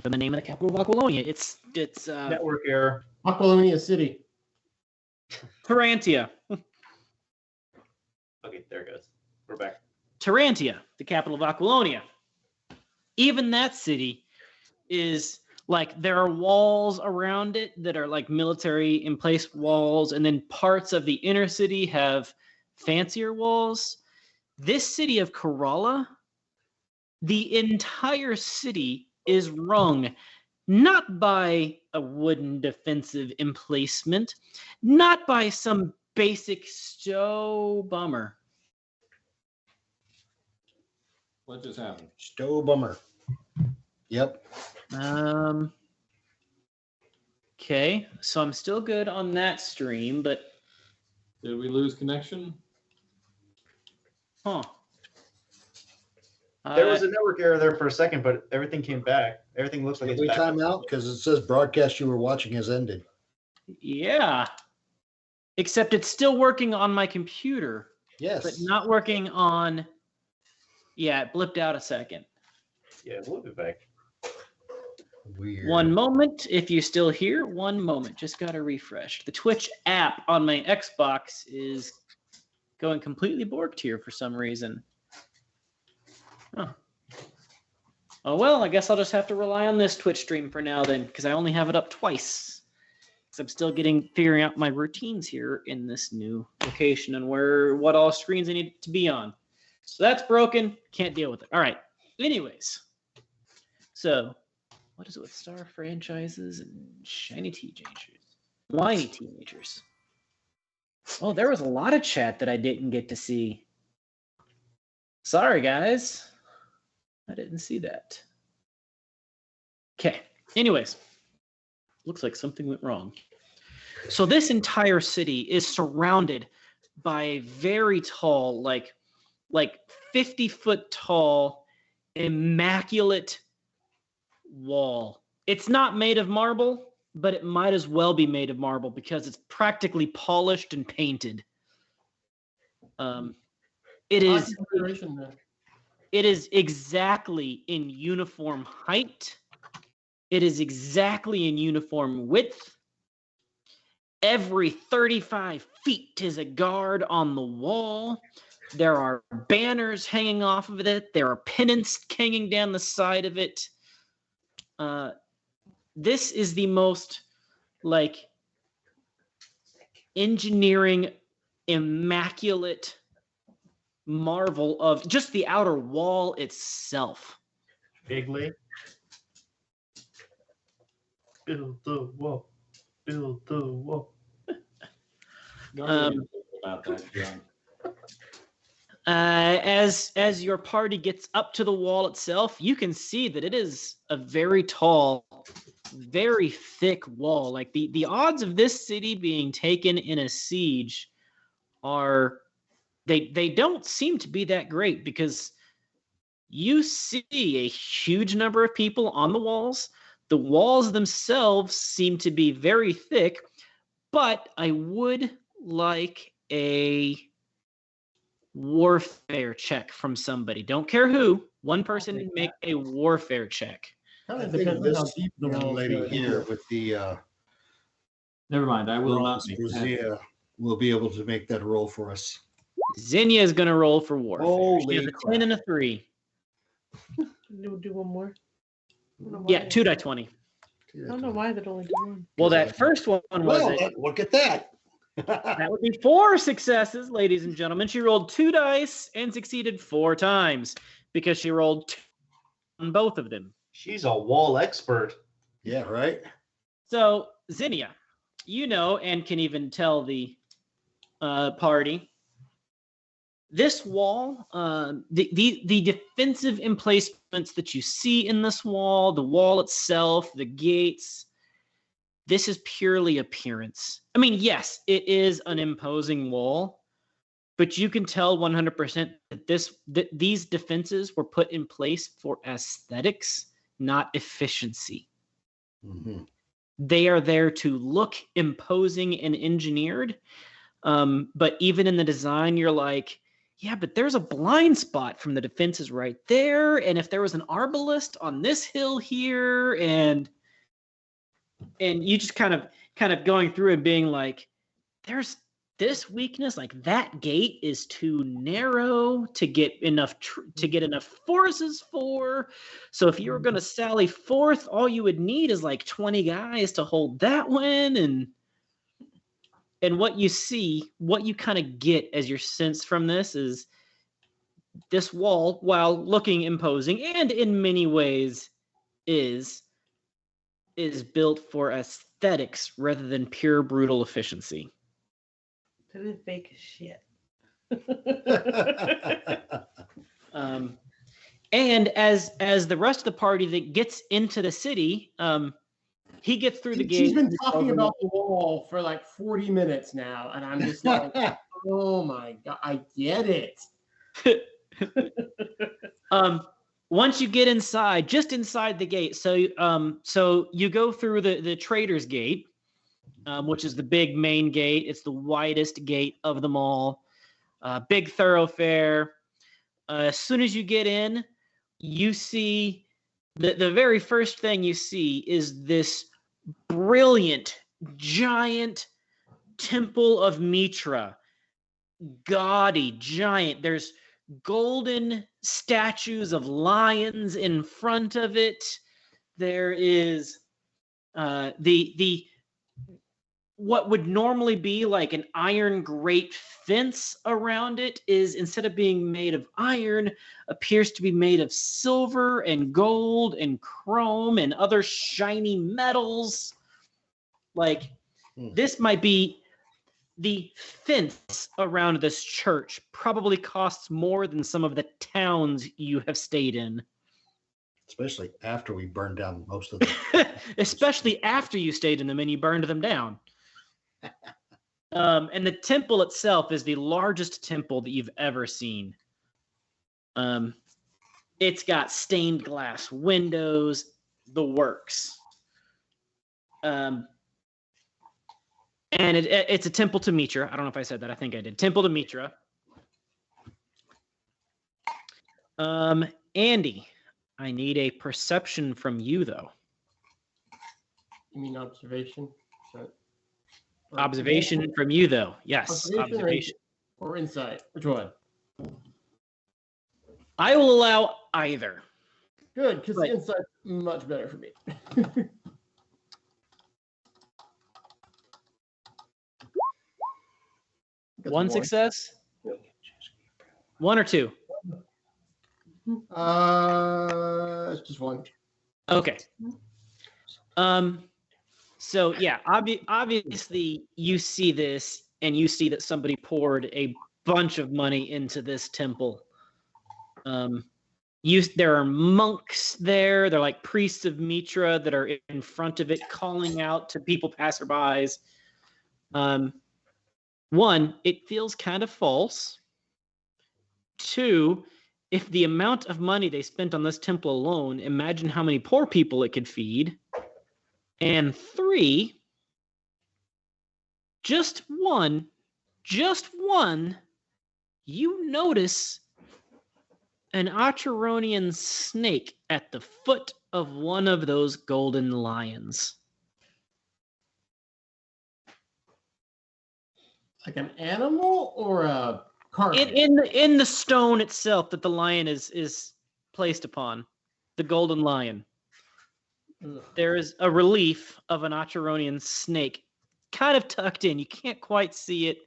type in the name of the capital of Aquilonia. It's Network error. Aquilonia City. Tarantia. Okay, there it goes. We're back. Tarantia, the capital of Aquilonia. Even that city is like, there are walls around it that are like military in place walls, and then parts of the inner city have fancier walls. This city of Kerala, the entire city is rung not by a wooden defensive emplacement, not by some basic bummer. What just happened? Stow bummer. Yep. Okay, so I'm still good on that stream, but Did we lose connection? huh. There was a network error there for a second, but everything came back. Everything looks like Did it's we back. time out? Because it says broadcast you were watching has ended. Yeah. Except it's still working on my computer, Yes. but not working on. Yeah, it blipped out a second. Yeah, we'll be back. Weird. One moment, if you're still here. One moment, just got to refresh. The Twitch app on my Xbox is going completely borked here for some reason. Huh. Oh well, I guess I'll just have to rely on this Twitch stream for now then, because I only have it up twice. Because I'm still figuring out my routines here in this new location and what all screens I need to be on. So that's broken. Can't deal with it. All right. Anyways, so what is it with Star franchises and shiny teenagers? Whiny teenagers. Oh, there was a lot of chat that I didn't get to see. Sorry, guys. I didn't see that. Okay. Anyways, looks like something went wrong. So this entire city is surrounded by a very tall, like 50-foot tall, immaculate wall. It's not made of marble, but it might as well be made of marble because it's practically polished and painted. It is exactly in uniform height. It is exactly in uniform width. Every 35 feet is a guard on the wall. There are banners hanging off of it. There are pennants hanging down the side of it. This is the most, like, engineering immaculate marvel of just the outer wall itself. Bigly. Build the wall. Build the wall. Don't think about that, John. As your party gets up to the wall itself, you can see that it is a very tall, very thick wall. Like the odds of this city being taken in a siege are they don't seem to be that great, because you see a huge number of people on the walls. The walls themselves seem to be very thick, but I would like a warfare check from somebody. Don't care who. One person make a warfare check. I think of this young lady here with the Never mind. I will not make that. Zia will be able to make that roll for us. Zinnia is going to roll for warfare. Holy She has a crap. 10 and a 3. Do one more. Yeah, 2 die 20. I don't know why that only did one. Well, that first one was Well, look at that. that would be 4 successes, ladies and gentlemen. She rolled 2 dice and succeeded 4 times because she rolled 2 on both of them. She's a wall expert. Yeah, right? So, Zinnia, you know, and can even tell the party, this wall, the defensive emplacements that you see in this wall, the wall itself, the gates, this is purely appearance. I mean, yes, it is an imposing wall, but you can tell 100% that these defenses were put in place for aesthetics, not efficiency. Mm-hmm. They are there to look imposing and engineered. But even in the design, you're like, yeah, but there's a blind spot from the defenses right there. And if there was an arbalist on this hill here, and you just kind of going through and being like, there's this weakness, like that gate is too narrow to get enough forces for. So if you were going to sally forth, all you would need is like 20 guys to hold that one. And what you kind of get as your sense from this is this wall, while looking imposing and in many ways is built for aesthetics rather than pure brutal efficiency. That is fake as shit. And as the rest of the party that gets into the city, he gets through the gate. She's been talking about the wall for like 40 minutes now, and I'm just like, oh my god, I get it. Once you get inside, just inside the gate, so you go through the Trader's Gate, which is the big main gate. It's the widest gate of them all. Big thoroughfare. As soon as you get in, you see the very first thing you see is this brilliant, giant temple of Mitra. Gaudy, giant. There's golden statues of lions in front of it. There is the what would normally be like an iron grate fence around it is, instead of being made of iron, appears to be made of silver and gold and chrome and other shiny metals. Like, this might be the fence around this church probably costs more than some of the towns you have stayed in. Especially after we burned down most of them. Especially after you stayed in them and you burned them down. And the temple itself is the largest temple that you've ever seen. It's got stained glass windows, the works. And it's a temple to Mitra. I don't know if I said that. I think I did. Temple to Mitra. Andy, I need a perception from you, though. You mean observation? Observation from you, though. Yes, observation. Or insight? Which one? I will allow either. Good, because the insight's much better for me. One success? Yep. One or two? Just one. Okay. So yeah, obviously you see this and you see that somebody poured a bunch of money into this temple. There are monks there. They're like priests of Mitra that are in front of it, calling out to people, passerbys. One, it feels kind of false. Two, if the amount of money they spent on this temple alone, imagine how many poor people it could feed. And three, just one, you notice an Acheronian snake at the foot of one of those golden lions. Like an animal or a carving? In the stone itself that the lion is placed upon, the golden lion. There is a relief of an Acheronian snake, kind of tucked in. You can't quite see it,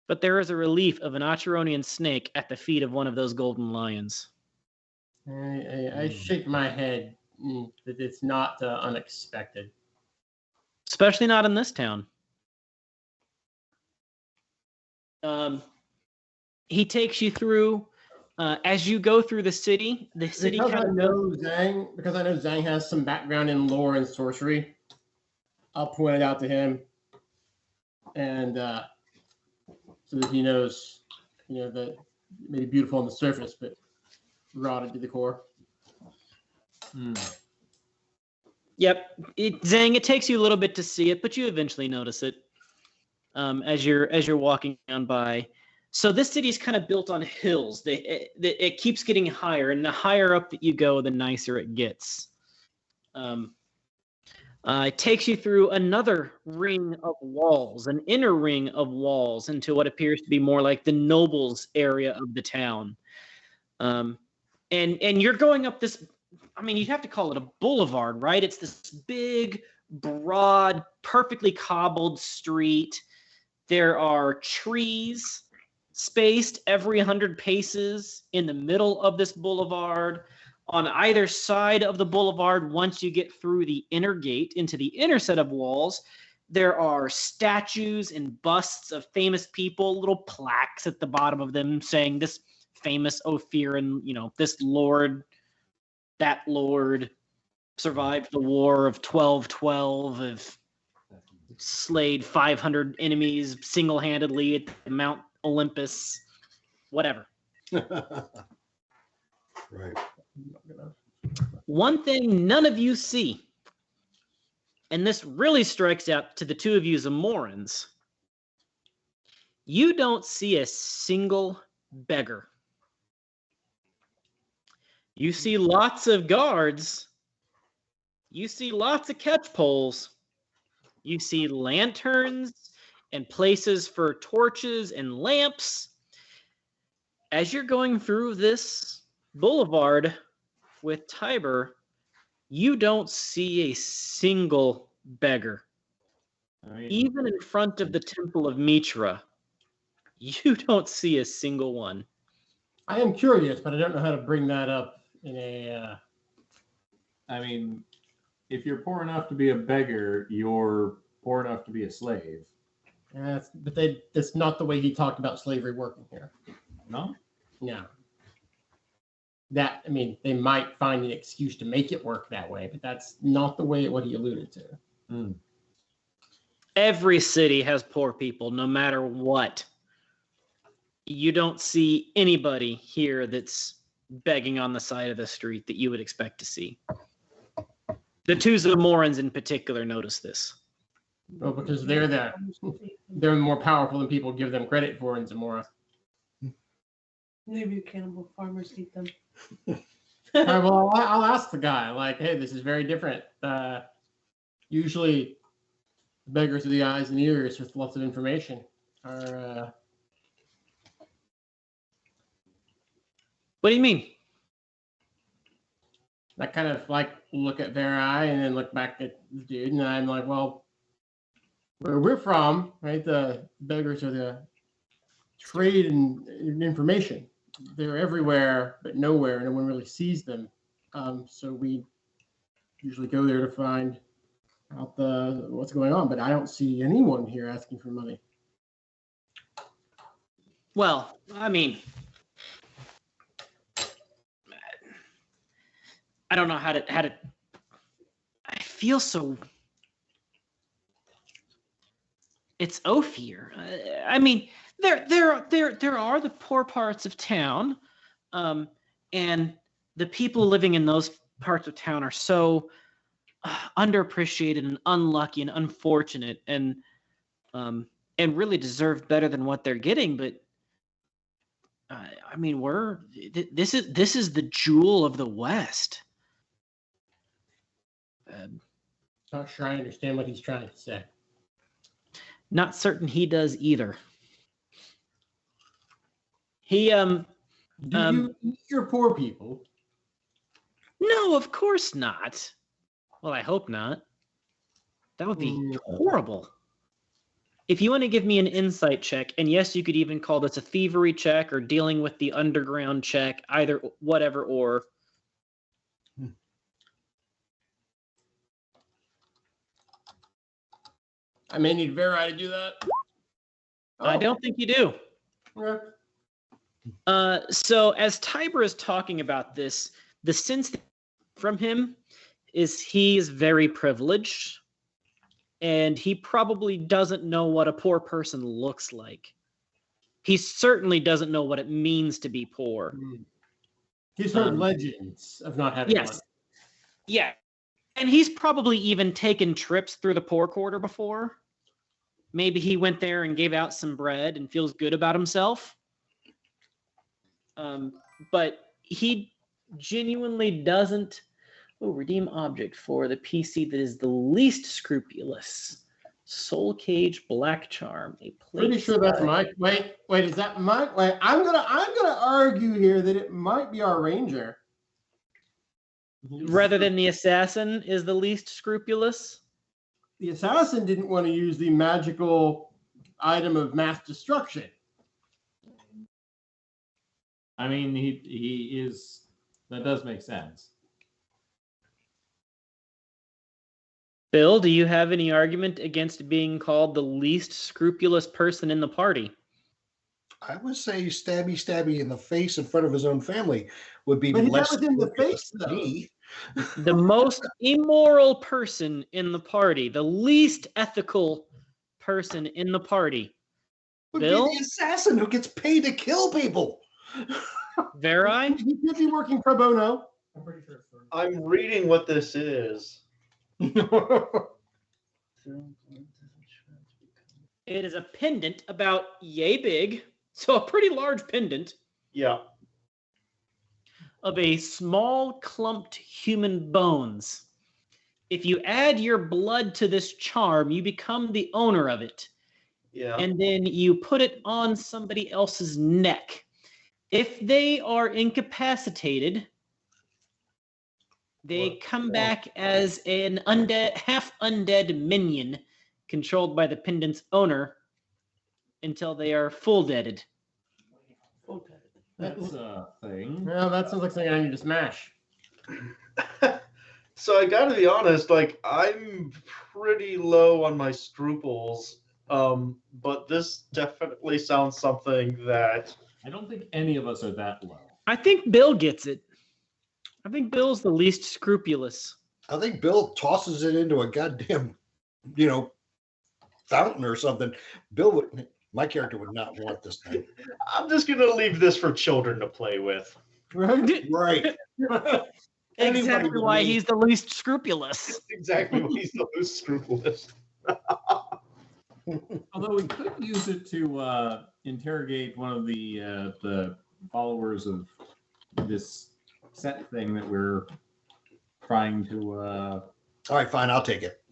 but there is a relief of an Acheronian snake at the feet of one of those golden lions. I shake my head that it's not unexpected. Especially not in this town. He takes you through. As you go through the city Because I know Zhang has some background in lore and sorcery, I'll point it out to him, and so that he knows, that it may be beautiful on the surface, but rotted to the core. Yep, Zhang, it takes you a little bit to see it, but you eventually notice it as you're walking down by. So this city is kind of built on hills. It keeps getting higher, and the higher up that you go, the nicer it gets. It takes you through another ring of walls, an inner ring of walls, into what appears to be more like the nobles area of the town. And you're going up this, I mean, you'd have to call it a boulevard, right? It's this big, broad, perfectly cobbled street. There are trees spaced every 100 paces in the middle of this boulevard. On either side of the boulevard, once you get through the inner gate into the inner set of walls, there are statues and busts of famous people, little plaques at the bottom of them saying this famous Ophir and, this lord, that lord survived the war of 1212, have slayed 500 enemies single-handedly at Mount Olympus, whatever. Right. One thing none of you see, and this really strikes out to the two of you Zamorans, you don't see a single beggar. You see lots of guards. You see lots of catch poles. You see lanterns and places for torches and lamps. As you're going through this boulevard with Tiber, you don't see a single beggar. I mean, Even in front of the Temple of Mitra, you don't see a single one. I am curious, but I don't know how to bring that up in a. I mean, if you're poor enough to be a beggar, you're poor enough to be a slave. That's not the way he talked about slavery working here. No? No. They might find an excuse to make it work that way, but that's not the way what he alluded to. Mm. Every city has poor people, no matter what. You don't see anybody here that's begging on the side of the street that you would expect to see. The two Zamorans in particular notice this. Well, because they're more powerful than people give them credit for in Zamora. Maybe cannibal farmers eat them. All right, well, I'll ask the guy, like, hey, this is very different. Usually, beggars are the eyes and ears with lots of information. What do you mean? I kind of like look at their eye and then look back at the dude, and I'm like, well, where we're from, right? The beggars are the trade and information. They're everywhere, but nowhere. No one really sees them. So we usually go there to find out what's going on. But I don't see anyone here asking for money. Well, I mean, I don't know how to. I feel so. It's Ophir. I mean, there are the poor parts of town, and the people living in those parts of town are so underappreciated and unlucky and unfortunate, and really deserve better than what they're getting. But I mean, this is the jewel of the West. Not sure I understand what he's trying to say. Not certain he does either. He Do you eat your poor people? No, of course not. Well, I hope not. That would be horrible. If you want to give me an insight check, and yes, you could even call this a thievery check or dealing with the underground check, either whatever or. I may need Verai to do that. I don't think you do. Okay. So as Tiber is talking about this, the sense from him is he is very privileged, and he probably doesn't know what a poor person looks like. He certainly doesn't know what it means to be poor. He's heard legends of not having money. Yeah. And he's probably even taken trips through the poor quarter before. Maybe he went there and gave out some bread and feels good about himself. But he genuinely doesn't. Oh, redeem object for the PC that is the least scrupulous. Soul Cage Black Charm. A plate Pretty sure that's Mike. Wait, is that Mike? Wait, I'm gonna argue here that it might be our ranger. rather than the assassin is the least scrupulous. The assassin didn't want to use the magical item of mass destruction. I mean, he is. That does make sense. Bill, do you have any argument against being called the least scrupulous person in the party? I would say stabby in the face in front of his own family would be But less. that was in the face, than though. me. The most immoral person in the party, the least ethical person in the party. Would Bill? be the assassin who gets paid to kill people. Verai? He could be working pro bono. I'm pretty sure it's for I'm reading what this is. It is a pendant about yay big, so a pretty large pendant Yeah. of a small clumped human bones. If you add your blood to this charm, you become the owner of it. Yeah. And then you put it on somebody else's neck. If they are incapacitated, they come back as an undead, half undead minion controlled by the pendant's owner until they are full deaded. That's a thing. Well, that sounds like something I need to smash. So I gotta be honest, like I'm pretty low on my scruples, but this definitely sounds something that I don't think any of us are that low. I think Bill gets it. I think Bill's the least scrupulous. I think Bill tosses it into a goddamn, fountain or something. My character would not want this thing. I'm just gonna leave this for children to play with. Right? Right. Anybody Exactly but why me. he's the least scrupulous. Exactly what he's the most scrupulous. Although we could use it to interrogate one of the followers of this set thing that we're trying to. All right, fine. I'll take it.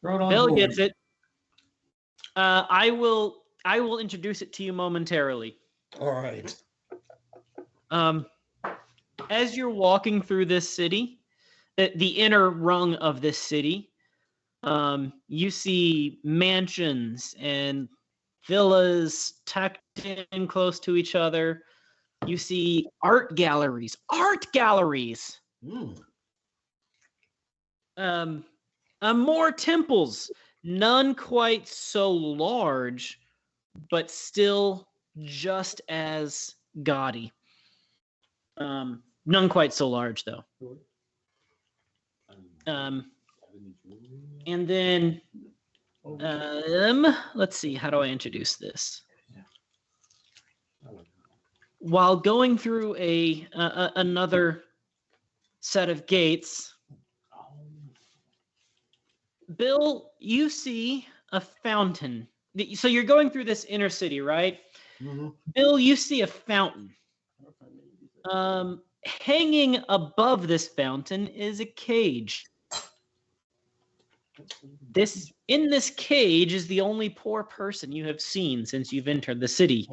Throw it on Bill board. gets it. I will introduce it to you momentarily. All right. As you're walking through this city, the inner rung of this city, you see mansions and villas tucked in close to each other. You see art galleries. More temples, none quite so large, but still just as gaudy. None quite so large, though. And then, let's see, how do I introduce this? While going through another set of gates, Bill, you see a fountain. So you're going through this inner city, right? Mhm. Bill, you see a fountain. Hanging above this fountain is a cage. In this cage is the only poor person you have seen since you've entered the city.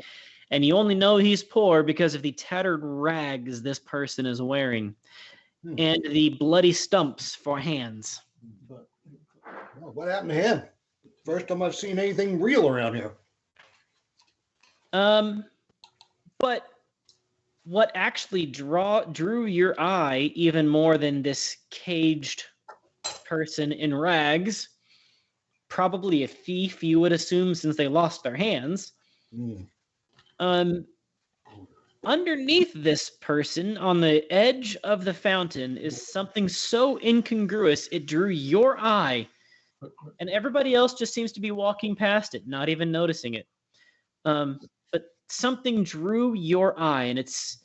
And you only know he's poor because of the tattered rags this person is wearing and the bloody stumps for hands. Well, what happened to him? First time I've seen anything real around here. But what actually drew your eye even more than this caged person in rags, probably a thief, you would assume, since they lost their hands. Underneath this person, on the edge of the fountain, is something so incongruous it drew your eye, and everybody else just seems to be walking past it, not even noticing it. But something drew your eye, and it's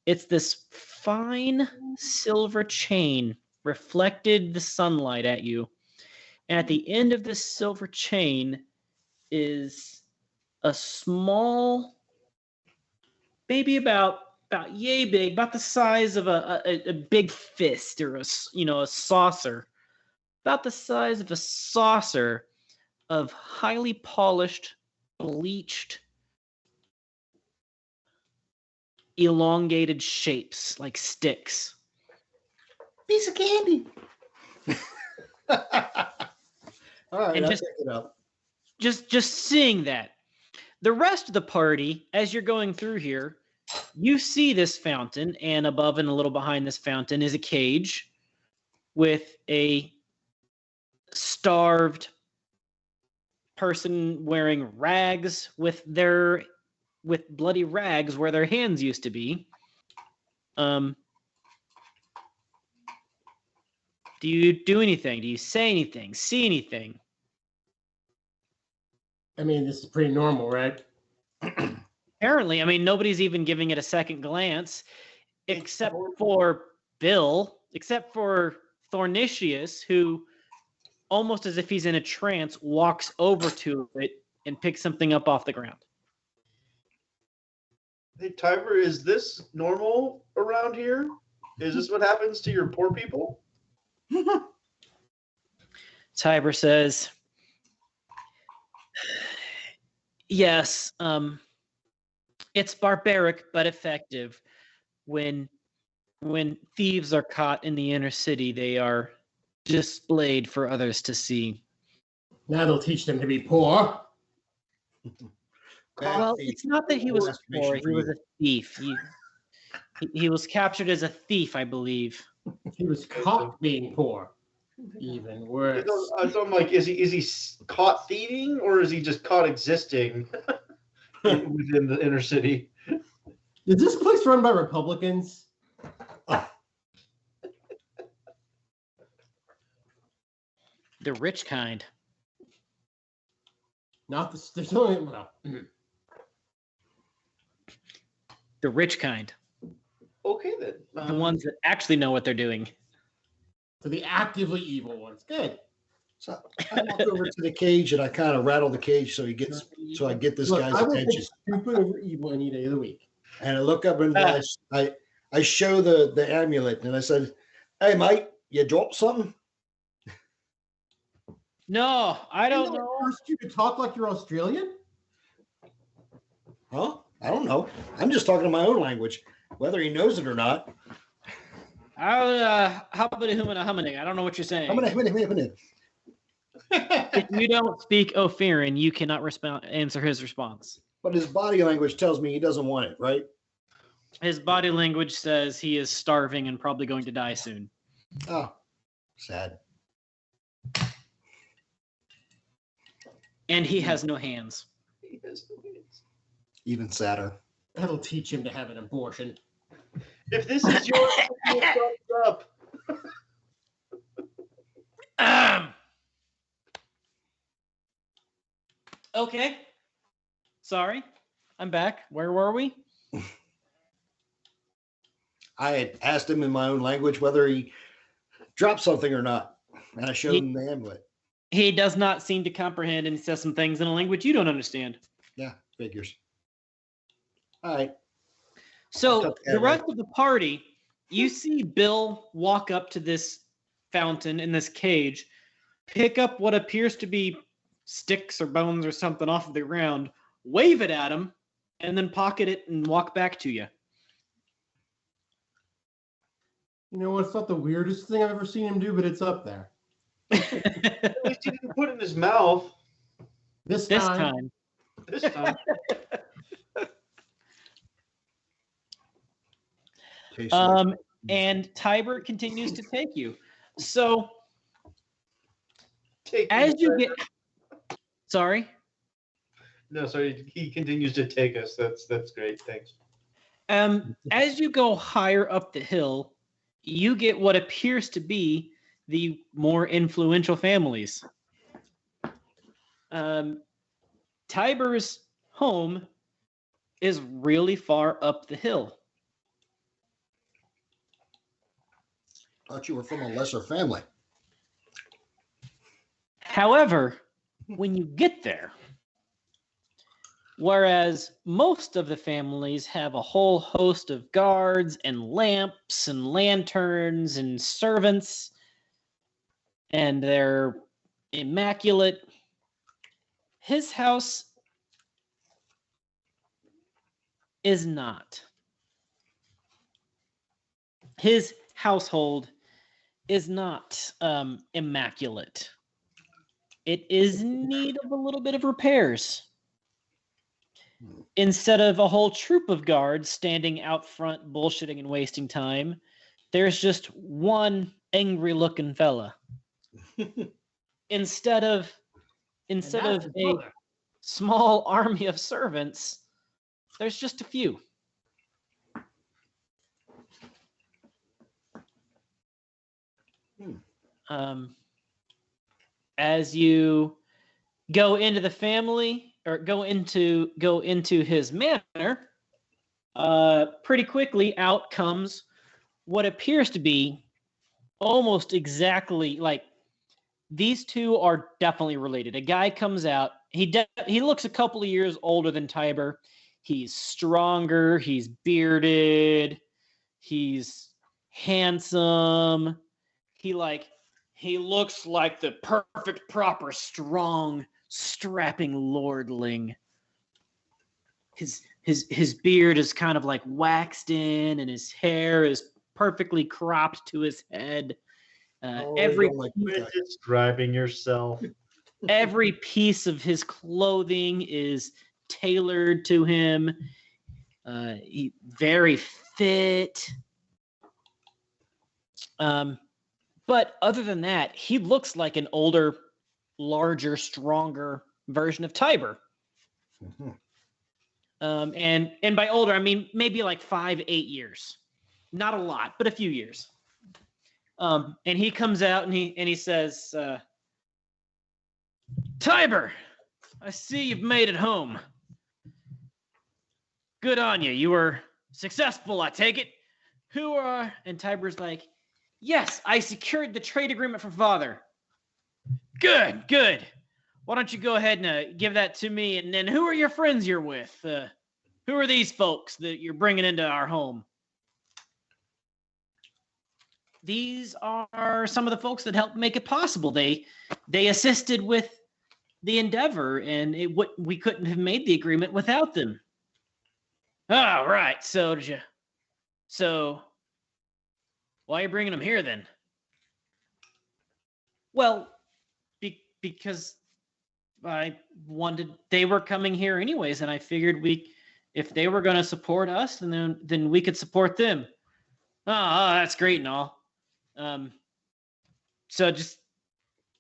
this fine silver chain reflected the sunlight at you. And at the end of this silver chain is a small, maybe about about yay big, about the size of a big fist or a saucer, about the size of a saucer of highly polished, bleached, elongated shapes like sticks. Piece of candy. All right, And I'll just- pick it up. Just seeing that. The rest of the party, as you're going through here, you see this fountain, and above and a little behind this fountain is a cage with a starved person wearing rags with bloody rags where their hands used to be. Do you do anything? Do you say anything? See anything? I mean, this is pretty normal, right? Apparently, I mean, nobody's even giving it a second glance, except for Bill, except for Thornitius, who, almost as if he's in a trance, walks over to it and picks something up off the ground. Hey, Tiber, is this normal around here? Is this what happens to your poor people? Tiber says, yes, it's barbaric but effective. When thieves are caught in the inner city, they are displayed for others to see. Now they'll teach them to be poor. Well, it's not that he was poor. He was a thief. He was captured as a thief, I believe. He was caught being poor. Even worse. So I'm like, is he caught thieving, or is he just caught existing within the inner city? Is this place run by Republicans? The rich kind. Not the. There's only. Well, The rich kind. Okay then. The ones that actually know what they're doing. to the actively evil ones. Good. So I walk over to the cage and I kind of rattle the cage so I get this Look, guy's I will attention. pick stupid over evil any day of the week. And I look up and I show the amulet and I said, "Hey, mate, you dropped something?" No, I don't know. First, you to talk like you're Australian. Huh? I don't know. I'm just talking in my own language, whether he knows it or not. How about a human a hummaning? I don't know what you're saying. If you don't speak Ophiran, you cannot answer his response. But his body language tells me he doesn't want it, right? His body language says he is starving and probably going to die soon. Oh, sad. And he has no hands. Even sadder. That'll teach him to have an abortion. If this is your thumbs up. Okay. Sorry. I'm back. Where were we? I had asked him in my own language whether he dropped something or not, and I showed him the amulet. He does not seem to comprehend and says some things in a language you don't understand. Yeah, figures. All right. So the rest of the party, you see Bill walk up to this fountain in this cage, pick up what appears to be sticks or bones or something off of the ground, wave it at him, and then pocket it and walk back to you. You know what? It's not the weirdest thing I've ever seen him do, but it's up there. At least he didn't put it in his mouth This This time. this time. And Tiber continues to take you. So Take as me, you Tiber. get, sorry. No, sorry. He continues to take us. That's great. Thanks. As you go higher up the hill, you get what appears to be the more influential families. Tiber's home is really far up the hill. Thought you were from a lesser family. However, when you get there, Whereas most of the families have a whole host of guards and lamps and lanterns and servants, and they're immaculate. His house is not. His household is not immaculate. It is in need of a little bit of repairs. Instead of a whole troop of guards standing out front bullshitting and wasting time, there's just one angry-looking fella. Instead of a small army of servants, there's just a few. As you go into the family or go into his manor, pretty quickly out comes what appears to be almost exactly like these two are definitely related. A guy comes out. He looks a couple of years older than Tiber. He's stronger. He's bearded. He's handsome. He looks like the perfect, proper, strong, strapping lordling. His beard is kind of like waxed in, and his hair is perfectly cropped to his head. Quit describing yourself. Every piece of his clothing is tailored to him. He very fit. But other than that, he looks like an older, larger, stronger version of Tiber. And by older, I mean maybe like 5-8 years. Not a lot, but a few years. And he comes out and he says, Tiber, I see you've made it home. Good on you. You were successful, I take it. And Tiber's like, yes, I secured the trade agreement for father. Good. Why don't you go ahead and give that to me? And then who are your friends you're with? Who are these folks that you're bringing into our home? These are some of the folks that helped make it possible. They assisted with the endeavor, and we couldn't have made the agreement without them. Oh, right. So why are you bringing them here then? Well, because they were coming here anyways, and I figured if they were going to support us, then we could support them. Oh, that's great and all. So just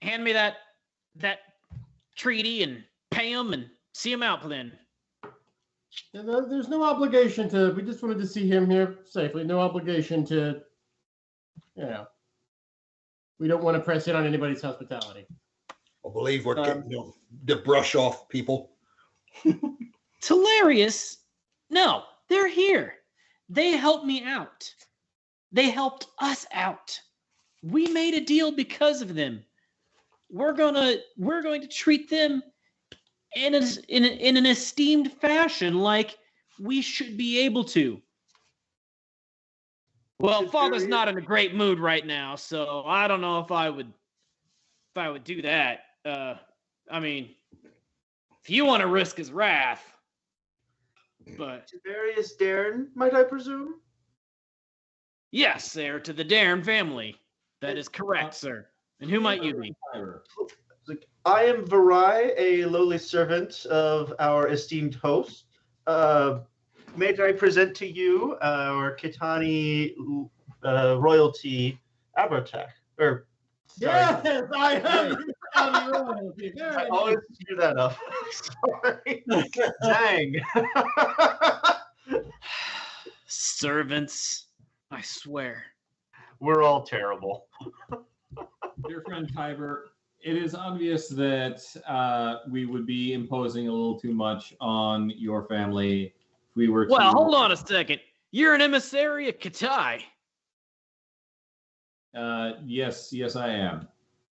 hand me that treaty and pay them and see them out then. There's no obligation to. We just wanted to see him here safely. No obligation to. We don't want to press in on anybody's hospitality. I believe we're getting the brush off people. It's hilarious. No, they're here. They helped me out. They helped us out. We made a deal because of them. We're going to treat them in an esteemed fashion, like we should be able to. Well, father's not in a great mood right now, so I don't know if I would do that. I mean, if you want to risk his wrath, but Tiberius Darren, might I presume? yes, heir to the Darren family. That is correct, sir. And who might you be? I am Varai, a lowly servant of our esteemed host. May I present to you our Kitani royalty Abertech? Or Yes, I am. I always screw that up. Sorry. Dang. Servants, I swear. We're all terrible. Dear friend Tiber, it is obvious that we would be imposing a little too much on your family if we were to... Well, hold on a second. You're an emissary of Katai. Yes, I am.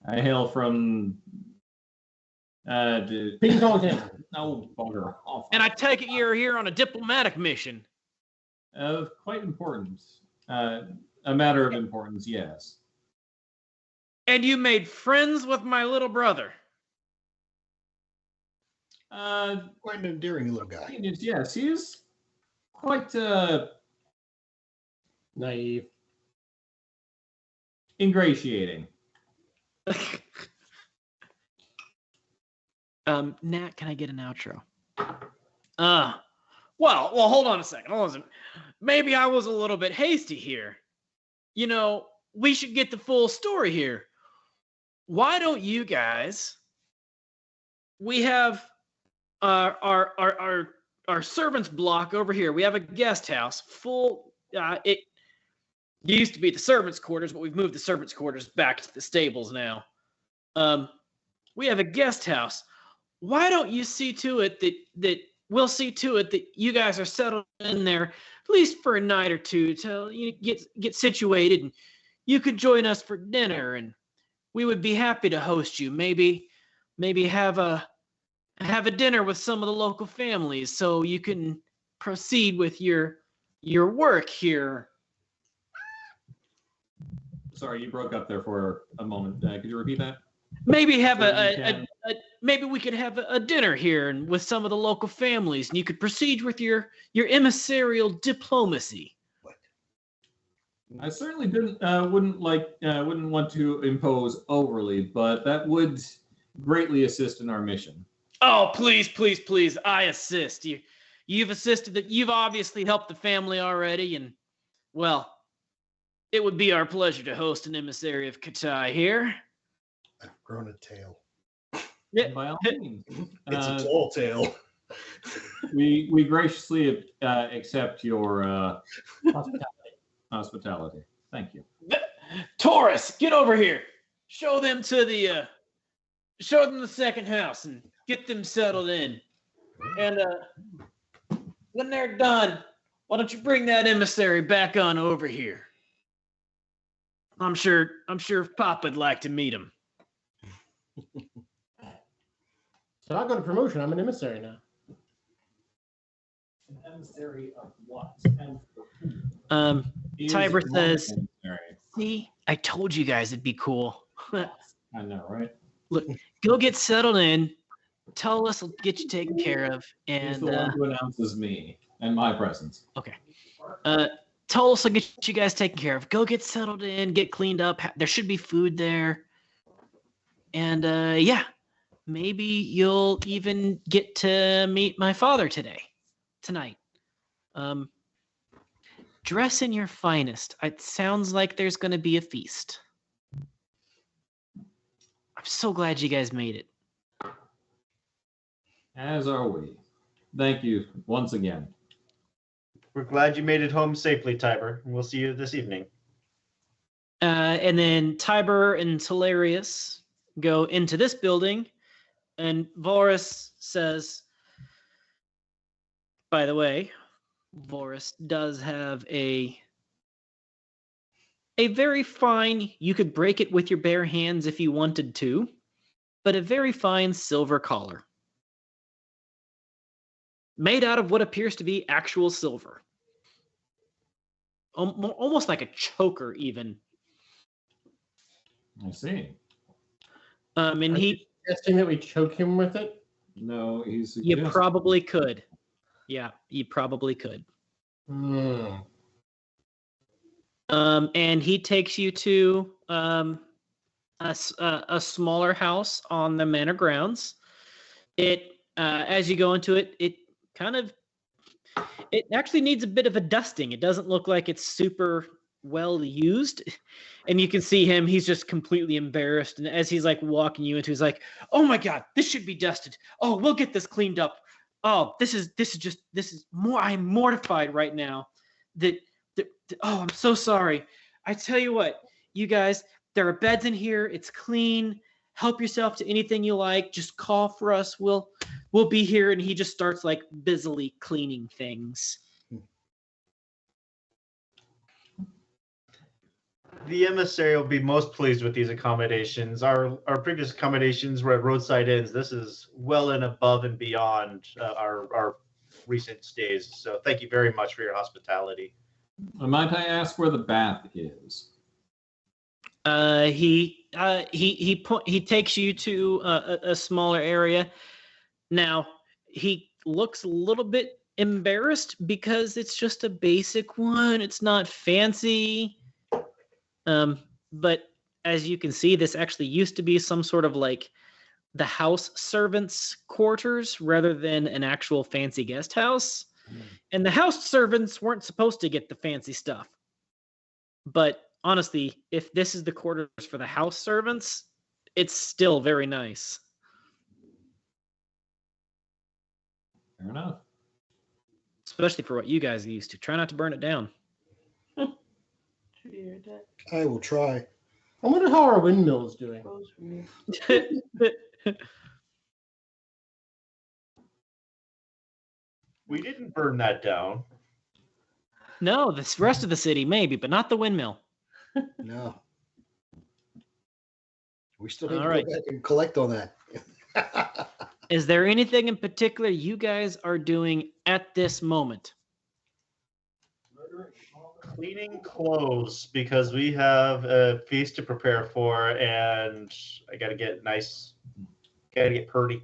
I hail from Ping pong table. No, bugger off. And I take it you're here on a diplomatic mission. Of quite importance. A matter of importance, yes. And you made friends with my little brother. Quite an endearing little guy. Yes, he is quite Naive. ingratiating. Nat, can I get an outro? Well, hold on a second. Hold on a second. Maybe I was a little bit hasty here. You know, we should get the full story here. Why don't you guys? We have our servants block over here. We have a guest house full. It used to be the servants' quarters, but we've moved the servants' quarters back to the stables now. We have a guest house. Why don't you see to it that we'll see to it that you guys are settled in there at least for a night or two till you get situated, and you could join us for dinner, and we would be happy to host you. Maybe have a dinner with some of the local families so you can proceed with your work here. Sorry, you broke up there for a moment. Could you repeat that? Maybe have So maybe we could have a dinner here and with some of the local families, and you could proceed with your emissarial diplomacy. I certainly wouldn't want to impose overly, but that would greatly assist in our mission. Oh, please, please, please! I assist you. You've assisted. That you've obviously helped the family already, and well, it would be our pleasure to host an emissary of Katai here. I've grown a tail. Yeah. By all means, It's a tall tail. we graciously accept your hospitality. Thank you. Taurus, get over here. Show them the second house and get them settled in. And when they're done, why don't you bring that emissary back on over here? I'm sure Papa'd like to meet him. So I got a promotion. I'm an emissary now. An emissary of what? Tiber He is says, one emissary. see, I told you guys it'd be cool. I know, right? Look, go get settled in. Tell us, we'll get you taken care of. He's And the one who announces me and my presence. okay. Tell us, we'll get you guys taken care of. Go get settled in, get cleaned up. There should be food there. And yeah, maybe you'll even get to meet my father tonight. Dress in your finest. It sounds like there's going to be a feast. I'm so glad you guys made it. As are we. Thank you once again. We're glad you made it home safely, Tiber. We'll see you this evening. And then Tiber and Talarius go into this building, and Vorus says, by the way, Vorus does have a very fine, you could break it with your bare hands if you wanted to, but a very fine silver collar. Made out of what appears to be actual silver. Almost like a choker, even. I see. And he... Suggesting that we choke him with it? No, he's. You probably could. Yeah, you probably could. Hmm. And he takes you to a smaller house on the manor grounds. It as you go into it, it actually needs a bit of a dusting. It doesn't look like it's super well used. And you can see him, he's just completely embarrassed. And as he's like walking you into, he's like, "Oh my God, this should be dusted. Oh, we'll get this cleaned up. Oh, this is more, I'm mortified right now that oh, I'm so sorry. I tell you what, you guys, there are beds in here. It's clean. Help yourself to anything you like. Just call for us. We'll be here." And he just starts like busily cleaning things. The emissary will be most pleased with these accommodations. Our previous accommodations were at roadside inns. This is well and above and beyond our recent stays. So thank you very much for your hospitality. Might I ask where the bath is? He takes you to a smaller area. Now he looks a little bit embarrassed because it's just a basic one. It's not fancy. But as you can see, this actually used to be some sort of like the house servants' quarters rather than an actual fancy guest house. And the house servants weren't supposed to get the fancy stuff. But honestly, if this is the quarters for the house servants, it's still very nice. Fair enough. Especially for what you guys are used to. Try not to burn it down. I will try. I wonder how our windmill is doing. We didn't burn that down. No, the rest of the city maybe, but not the windmill. No. We still need All to right. go back and collect on that. Is there anything in particular you guys are doing at this moment? Cleaning clothes because we have a feast to prepare for, and I gotta get nice. Gotta get purdy.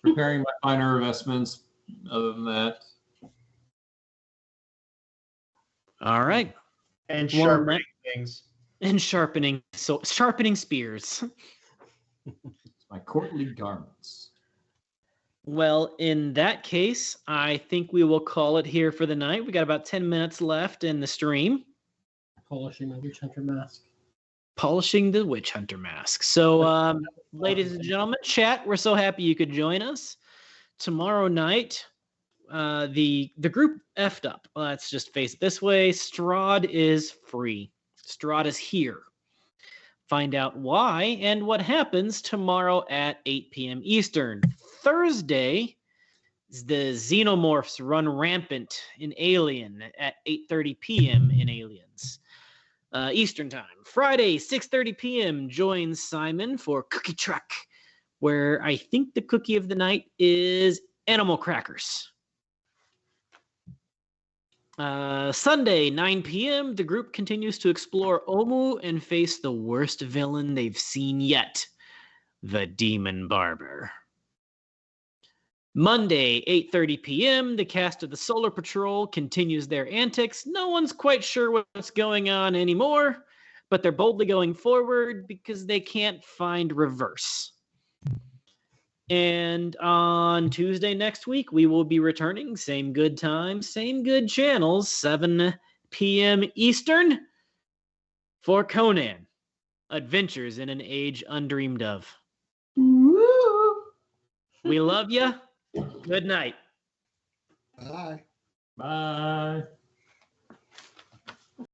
Preparing my finer vestments. Other than that, All right. And Well, sharpening things. And sharpening spears. it's my courtly garments. Well, in that case, I think we will call it here for the night. We got about 10 minutes left in the stream. Polishing my witch hunter mask. Polishing the witch hunter mask. So, ladies and gentlemen, chat, we're so happy you could join us. Tomorrow night, the group effed up. Let's just face it this way. Strahd is free. Strahd is here. Find out why and what happens tomorrow at 8 p.m. Eastern. Thursday, the xenomorphs run rampant in Alien at 8:30 p.m. in Aliens. Eastern time. Friday, 6:30 p.m. joins Simon for Cookie Truck, where I think the cookie of the night is animal crackers. Sunday, 9 p.m., the group continues to explore Omu and face the worst villain they've seen yet, the Demon Barber. Monday, 8:30 p.m., the cast of the Solar Patrol continues their antics. No one's quite sure what's going on anymore, but they're boldly going forward because they can't find reverse. And on Tuesday next week, we will be returning. Same good time, same good channels, 7 p.m. Eastern for Conan, Adventures in an Age Undreamed of. We love you. Good night. Bye. Bye.